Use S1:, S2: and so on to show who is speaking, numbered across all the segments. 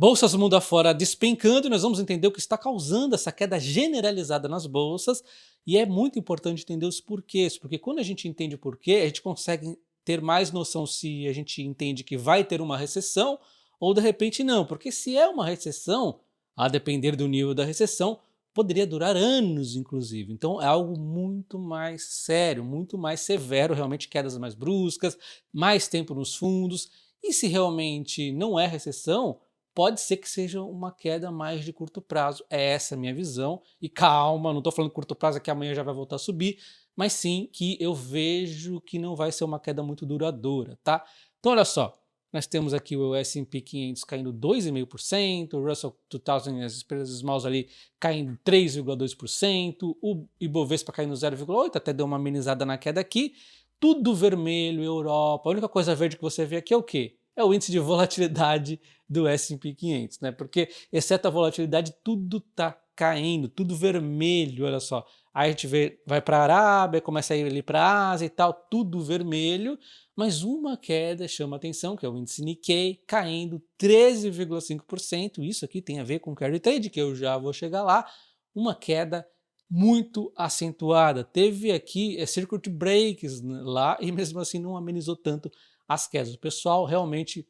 S1: Bolsas mundo afora despencando e nós vamos entender o que está causando essa queda generalizada nas bolsas. E é muito importante entender os porquês, porque quando a gente entende o porquê, a gente consegue ter mais noção se a gente entende que vai ter uma recessão ou de repente não. Porque se é uma recessão, a depender do nível da recessão, poderia durar anos, inclusive. Então é algo muito mais sério, muito mais severo, realmente quedas mais bruscas, mais tempo nos fundos. E se realmente não é recessão, pode ser que seja uma queda mais de curto prazo. É essa a minha visão. E calma, não estou falando curto prazo é que amanhã já vai voltar a subir, mas sim que eu vejo que não vai ser uma queda muito duradoura, tá? Então olha só, nós temos aqui o S&P 500 caindo 2,5%, o Russell 2000 as empresas smalls ali caindo 3,2%, o Ibovespa caindo 0,8%, até deu uma amenizada na queda aqui. Tudo vermelho, Europa. A única coisa verde que você vê aqui é o quê? É o índice de volatilidade do S&P 500, né? Porque, exceto a volatilidade, tudo tá caindo, tudo vermelho, olha só. Aí a gente vê, vai para a Arábia, começa a ir ali para a Ásia e tal, tudo vermelho, mas uma queda chama atenção, que é o índice Nikkei, caindo 13,5%. Isso aqui tem a ver com o carry trade, que eu já vou chegar lá. Uma queda muito acentuada. Teve aqui circuit breaks lá e mesmo assim não amenizou tanto as quedas. O pessoal realmente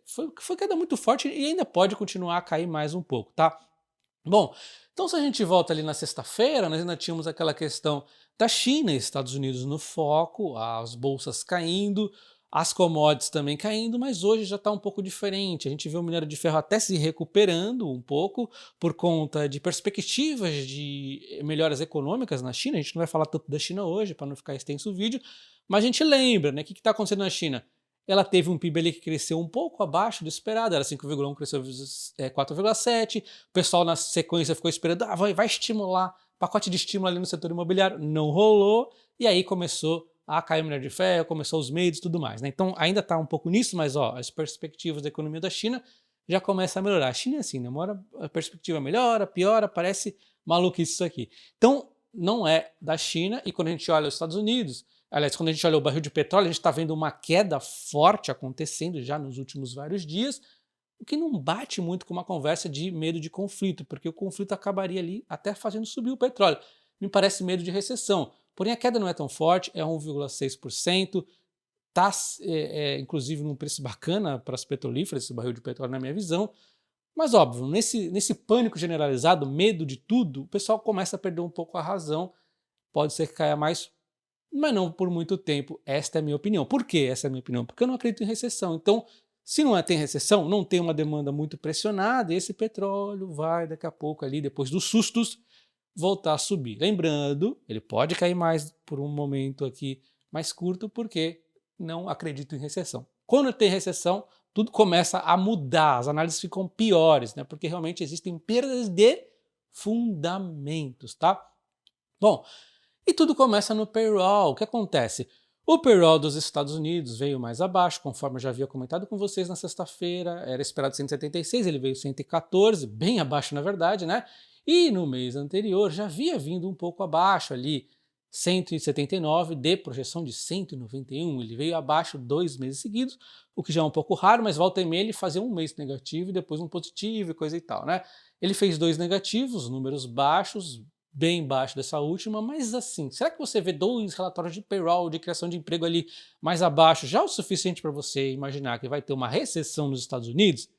S1: foi queda muito forte e ainda pode continuar a cair mais um pouco, tá? Bom, então se a gente volta ali na sexta-feira, nós ainda tínhamos aquela questão da China e Estados Unidos no foco, as bolsas caindo, as commodities também caindo, mas hoje já está um pouco diferente. A gente vê o minério de ferro até se recuperando um pouco por conta de perspectivas de melhoras econômicas na China. A gente não vai falar tanto da China hoje para não ficar extenso o vídeo, mas a gente lembra, né? O que está acontecendo na China? Ela teve um PIB ali que cresceu um pouco abaixo do esperado, era 5,1, cresceu 4,7. O pessoal na sequência ficou esperando, vai estimular, pacote de estímulo ali no setor imobiliário, não rolou, e aí começou a cair o minério de ferro, começou os medos e tudo mais, né? Então ainda está um pouco nisso, mas ó, as perspectivas da economia da China já começam a melhorar. A China é assim, né? Uma hora a perspectiva melhora, piora, parece maluquice isso aqui. Então não é da China, e quando a gente olha os Estados Unidos, aliás, quando a gente olha o barril de petróleo, a gente está vendo uma queda forte acontecendo já nos últimos vários dias, o que não bate muito com uma conversa de medo de conflito, porque o conflito acabaria ali até fazendo subir o petróleo. Me parece medo de recessão. Porém, a queda não é tão forte, é 1,6%, está inclusive num preço bacana para as petrolíferas, esse barril de petróleo na minha visão. Mas óbvio, nesse pânico generalizado, medo de tudo, o pessoal começa a perder um pouco a razão, pode ser que caia mais, mas não por muito tempo. Esta é a minha opinião. Por que essa é a minha opinião? Porque eu não acredito em recessão. Então, se não tem recessão, não tem uma demanda muito pressionada, e esse petróleo vai daqui a pouco ali, depois dos sustos, voltar a subir. Lembrando, ele pode cair mais por um momento aqui mais curto, porque não acredito em recessão. Quando tem recessão, tudo começa a mudar, as análises ficam piores, né? Porque realmente existem perdas de fundamentos, tá? Bom, e tudo começa no payroll. O que acontece? O payroll dos Estados Unidos veio mais abaixo, conforme eu já havia comentado com vocês na sexta-feira, era esperado 176, ele veio 114, bem abaixo na verdade, né? E no mês anterior já havia vindo um pouco abaixo ali, 179 de projeção de 191, ele veio abaixo 2 meses seguidos, o que já é um pouco raro, mas volta e meia ele fazia um mês negativo e depois um positivo e coisa e tal, né? Ele fez 2 negativos, números baixos, bem baixo dessa última, mas assim, será que você vê 2 relatórios de payroll, de criação de emprego ali mais abaixo, já o suficiente para você imaginar que vai ter uma recessão nos Estados Unidos?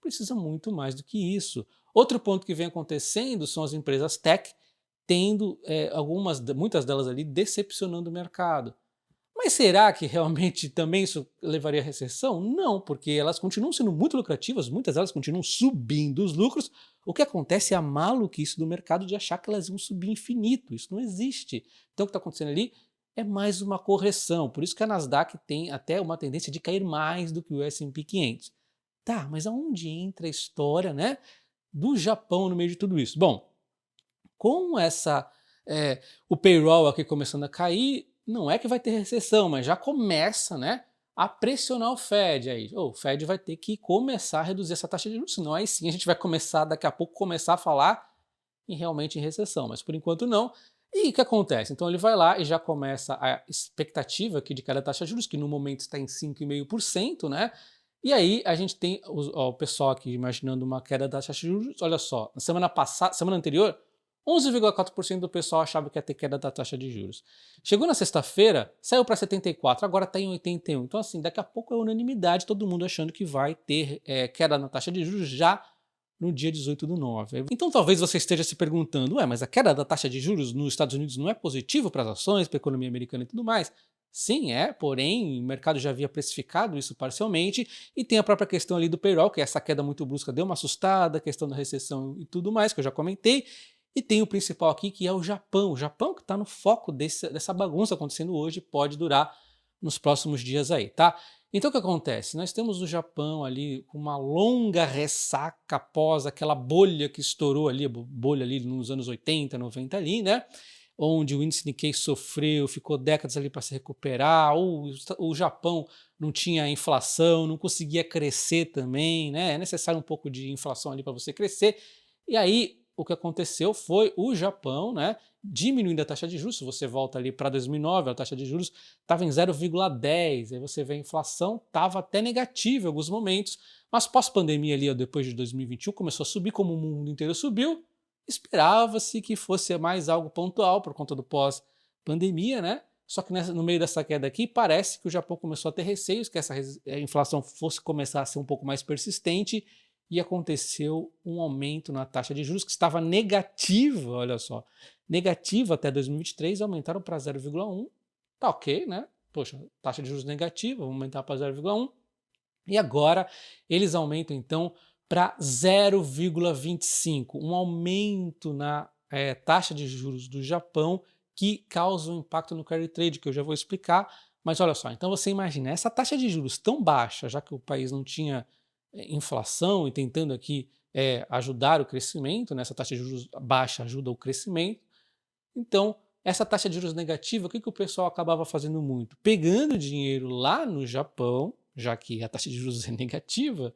S1: Precisa muito mais do que isso. Outro ponto que vem acontecendo são as empresas tech tendo muitas delas ali decepcionando o mercado. Mas será que realmente também isso levaria à recessão? Não, porque elas continuam sendo muito lucrativas, muitas delas continuam subindo os lucros. O que acontece é a maluquice do mercado de achar que elas vão subir infinito. Isso não existe. Então o que está acontecendo ali é mais uma correção. Por isso que a Nasdaq tem até uma tendência de cair mais do que o S&P 500. Tá, mas aonde entra a história, né, do Japão no meio de tudo isso? Bom, com o payroll aqui começando a cair, não é que vai ter recessão, mas já começa, né, a pressionar o Fed aí. O Fed vai ter que começar a reduzir essa taxa de juros, senão aí sim a gente vai começar daqui a pouco começar a falar realmente em recessão, mas por enquanto não. E o que acontece? Então ele vai lá e já começa a expectativa aqui de cada taxa de juros, que no momento está em 5,5%, né? E aí a gente tem ó, o pessoal aqui imaginando uma queda da taxa de juros, olha só, na semana anterior, 11,4% do pessoal achava que ia ter queda da taxa de juros. Chegou na sexta-feira, saiu para 74, agora está em 81. Então assim, daqui a pouco é unanimidade, todo mundo achando que vai ter queda na taxa de juros já no dia 18/9. Então talvez você esteja se perguntando, ué, mas a queda da taxa de juros nos Estados Unidos não é positivo para as ações, para a economia americana e tudo mais? Sim, é, porém o mercado já havia precificado isso parcialmente e tem a própria questão ali do payroll, que essa queda muito brusca deu uma assustada, a questão da recessão e tudo mais, que eu já comentei, e tem o principal aqui que é o Japão que está no foco dessa bagunça acontecendo hoje, pode durar nos próximos dias aí, tá? Então o que acontece? Nós temos o Japão ali com uma longa ressaca após aquela bolha que estourou ali, a bolha ali nos anos 80, 90 ali, né? Onde o índice Nikkei sofreu, ficou décadas ali para se recuperar, o Japão não tinha inflação, não conseguia crescer também, né? É necessário um pouco de inflação ali para você crescer. E aí o que aconteceu foi o Japão, né, diminuindo a taxa de juros. Se você volta ali para 2009, a taxa de juros estava em 0,10, aí você vê a inflação estava até negativa em alguns momentos, mas pós-pandemia ali, depois de 2021, começou a subir como o mundo inteiro subiu. Esperava-se que fosse mais algo pontual por conta do pós-pandemia, né? Só que no meio dessa queda aqui, parece que o Japão começou a ter receios que essa inflação fosse começar a ser um pouco mais persistente e aconteceu um aumento na taxa de juros que estava negativa, olha só, negativa até 2023, aumentaram para 0,1, tá ok, né? Poxa, taxa de juros negativa, vamos aumentar para 0,1, e agora eles aumentam então para 0,25, um aumento na taxa de juros do Japão que causa um impacto no carry trade, que eu já vou explicar. Mas olha só, então você imagina, essa taxa de juros tão baixa, já que o país não tinha inflação e tentando aqui ajudar o crescimento, né? Essa taxa de juros baixa ajuda o crescimento, então essa taxa de juros negativa, o que o pessoal acabava fazendo muito? Pegando dinheiro lá no Japão, já que a taxa de juros é negativa,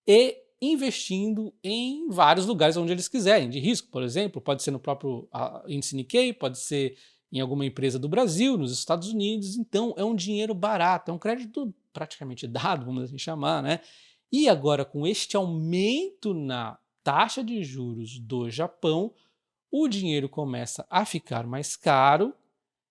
S1: e investindo em vários lugares onde eles quiserem, de risco, por exemplo, pode ser no próprio índice Nikkei, pode ser em alguma empresa do Brasil, nos Estados Unidos, então é um dinheiro barato, é um crédito praticamente dado, vamos assim chamar, né? E agora com este aumento na taxa de juros do Japão, o dinheiro começa a ficar mais caro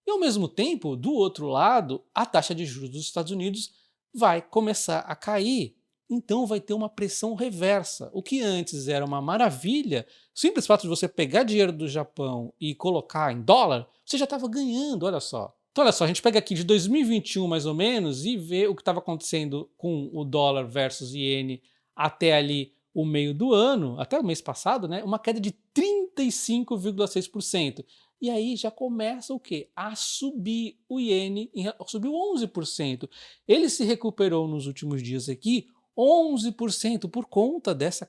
S1: e, ao mesmo tempo, do outro lado, a taxa de juros dos Estados Unidos vai começar a cair. Então vai ter uma pressão reversa. O que antes era uma maravilha, o simples fato de você pegar dinheiro do Japão e colocar em dólar, você já estava ganhando, olha só. Então olha só, a gente pega aqui de 2021 mais ou menos e vê o que estava acontecendo com o dólar versus iene até ali o meio do ano, até o mês passado, né, uma queda de 35,6%. E aí já começa o quê? A subir o iene, subiu 11%. Ele se recuperou nos últimos dias aqui 11% por conta desse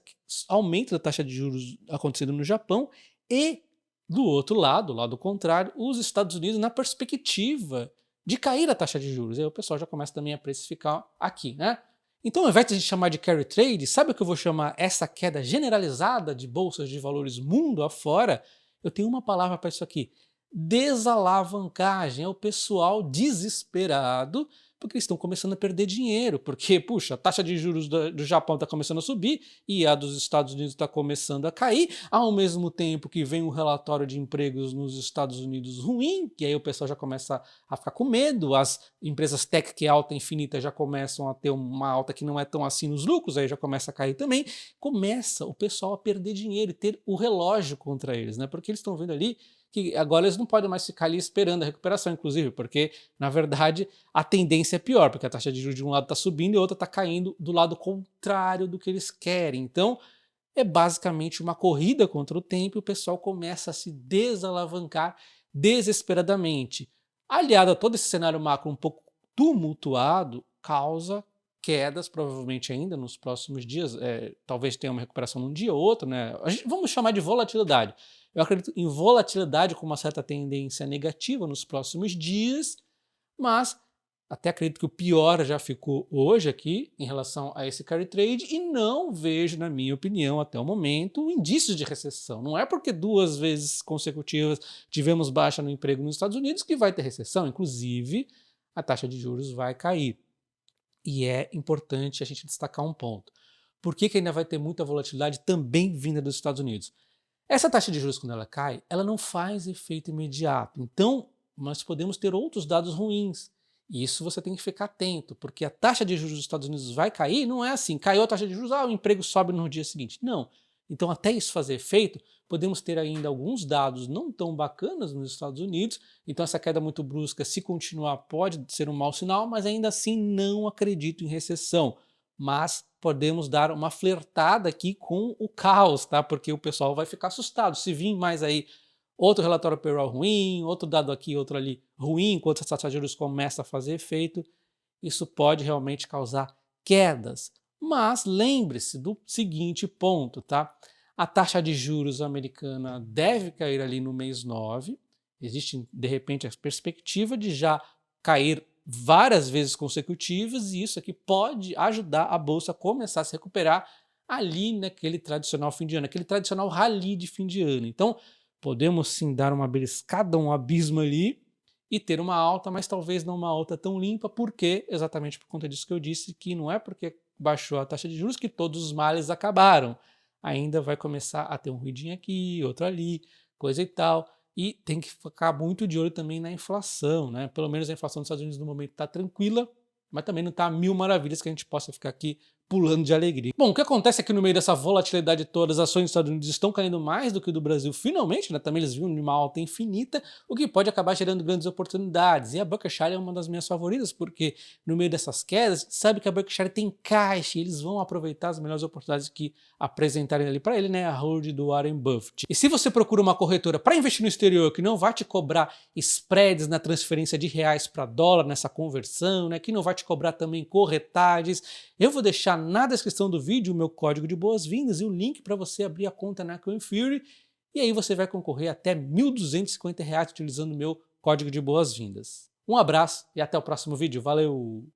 S1: aumento da taxa de juros acontecendo no Japão e, do outro lado, lado contrário, os Estados Unidos na perspectiva de cair a taxa de juros. Aí o pessoal já começa também a precificar aqui, né? Então, ao invés de a gente chamar de carry trade, sabe o que eu vou chamar essa queda generalizada de bolsas de valores mundo afora? Eu tenho uma palavra para isso aqui: desalavancagem. É o pessoal desesperado porque eles estão começando a perder dinheiro, porque, puxa, a taxa de juros do Japão está começando a subir e a dos Estados Unidos está começando a cair, ao mesmo tempo que vem um relatório de empregos nos Estados Unidos ruim, que aí o pessoal já começa a ficar com medo, as empresas tech que é alta infinita já começam a ter uma alta que não é tão assim nos lucros, aí já começa a cair também, começa o pessoal a perder dinheiro e ter o relógio contra eles, né? Porque eles estão vendo ali que agora eles não podem mais ficar ali esperando a recuperação, inclusive, porque, na verdade, a tendência é pior, porque a taxa de juros de um lado está subindo e a outra está caindo do lado contrário do que eles querem. Então, é basicamente uma corrida contra o tempo e o pessoal começa a se desalavancar desesperadamente. Aliado a todo esse cenário macro um pouco tumultuado, causa quedas, provavelmente ainda nos próximos dias, talvez tenha uma recuperação num dia ou outro, né? Vamos chamar de volatilidade. Eu acredito em volatilidade com uma certa tendência negativa nos próximos dias, mas até acredito que o pior já ficou hoje aqui em relação a esse carry trade e não vejo, na minha opinião, até o momento, indícios de recessão. Não é porque 2 vezes consecutivas tivemos baixa no emprego nos Estados Unidos que vai ter recessão. Inclusive, a taxa de juros vai cair. E é importante a gente destacar um ponto. Por que ainda vai ter muita volatilidade também vinda dos Estados Unidos? Essa taxa de juros, quando ela cai, ela não faz efeito imediato. Então, nós podemos ter outros dados ruins. E isso você tem que ficar atento, porque a taxa de juros dos Estados Unidos vai cair, não é assim, caiu a taxa de juros, o emprego sobe no dia seguinte. Não. Então, até isso fazer efeito, podemos ter ainda alguns dados não tão bacanas nos Estados Unidos. Então, essa queda muito brusca, se continuar, pode ser um mau sinal, mas ainda assim não acredito em recessão. Mas podemos dar uma flertada aqui com o caos, tá? Porque o pessoal vai ficar assustado. Se vir mais aí outro relatório payroll ruim, outro dado aqui, outro ali ruim, enquanto essa taxa de juros começa a fazer efeito, isso pode realmente causar quedas. Mas lembre-se do seguinte ponto, tá? A taxa de juros americana deve cair ali no mês 9. Existe, de repente, a perspectiva de já cair várias vezes consecutivas, e isso aqui pode ajudar a bolsa a começar a se recuperar ali naquele tradicional fim de ano, aquele tradicional rally de fim de ano. Então, podemos sim dar uma beliscada, um abismo ali e ter uma alta, mas talvez não uma alta tão limpa, porque exatamente por conta disso que eu disse, que não é porque baixou a taxa de juros que todos os males acabaram. Ainda vai começar a ter um ruidinho aqui, outro ali, coisa e tal. E tem que ficar muito de olho também na inflação, né? Pelo menos a inflação dos Estados Unidos no momento está tranquila, mas também não está mil maravilhas que a gente possa ficar aqui pulando de alegria. Bom, o que acontece é que no meio dessa volatilidade toda, as ações dos Estados Unidos estão caindo mais do que o do Brasil, finalmente, né? Também eles vinham de uma alta infinita, o que pode acabar gerando grandes oportunidades. E a Berkshire é uma das minhas favoritas, porque no meio dessas quedas, a gente sabe que a Berkshire tem caixa e eles vão aproveitar as melhores oportunidades que apresentarem ali para ele, né? A hold do Warren Buffett. E se você procura uma corretora para investir no exterior que não vai te cobrar spreads na transferência de reais para dólar, nessa conversão, né? Que não vai te cobrar também corretagens, eu vou deixar na descrição do vídeo o meu código de boas-vindas e o link para você abrir a conta na CoinFury, e aí você vai concorrer até R$ 1.250 utilizando o meu código de boas-vindas. Um abraço e até o próximo vídeo. Valeu!